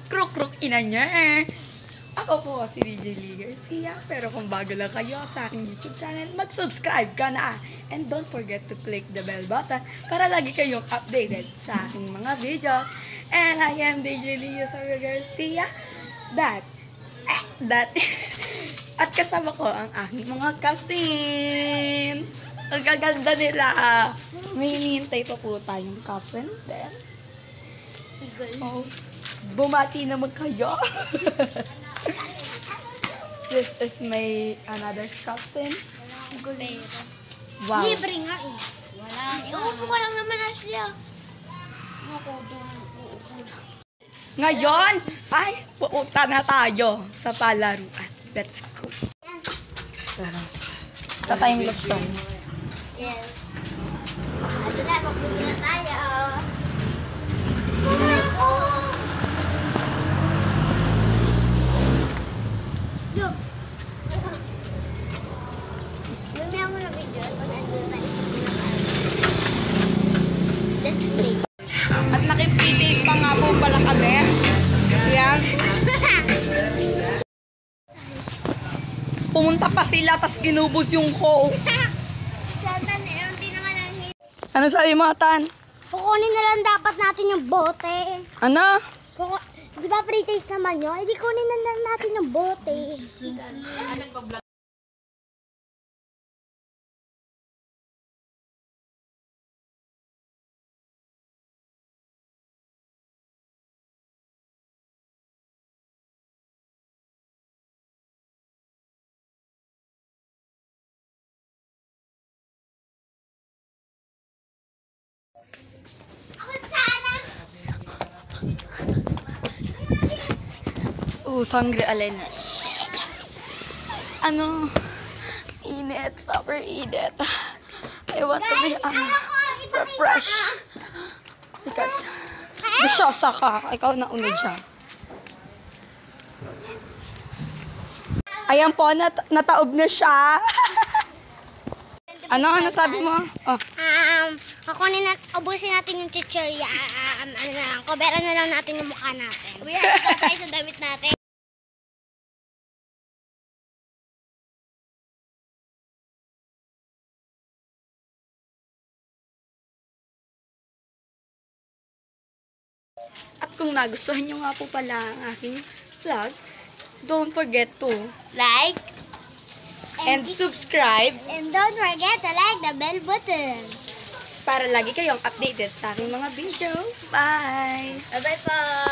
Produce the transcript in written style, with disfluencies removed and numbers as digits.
kruk-kruk ina niya eh. Ako po si DJ Lee Garcia, pero kung bago lang kayo sa aking YouTube channel, mag-subscribe ka na. And don't forget to click the bell button para lagi kayong updated sa aking mga videos. And I am DJ Lee Garcia. At kasama ko ang aking mga cousins. Ang gaganda nila. May hinihintay pa po tayong cousin. Then, oh, bumati naman kayo. This is my another cousin. Wow. Libre nga eh. Wala. Uupo ko lang naman na siya. Ngayon, ay, pupunta na tayo sa palaruan. Let's go. Sa time lapse tayo. Yes. Ito na, magpili na tayo. Look. Mamaya mo na video. Kung nandun tayo sa pinakain. Let's go. At nakipitis pa nga po pala kami. Yan. Pumunta pa sila, tas inubos yung coke. Satan, hindi naman ang Ano sabi mo, Tan? kukunin na lang dapat natin yung bote. Ano? Di ba pre-taste naman yun? Hindi kunin na lang natin yung bote. Sangre alena. Ano? Init. Super init. I want to be refresh. Ikaw. Bisyosa ka. Ikaw na una dyan. Ayan po, nataob na siya. Ano sabi mo? Oh. Ubusin natin yung chichirya. Coveran na lang natin yung mukha natin. We are tayo sa damit natin. At kung nagustuhan nyo nga po pala ang aking vlog, don't forget to Like. and subscribe And don't forget to like the bell button. para lagi kayong updated sa aking mga video. Bye! Bye-bye po!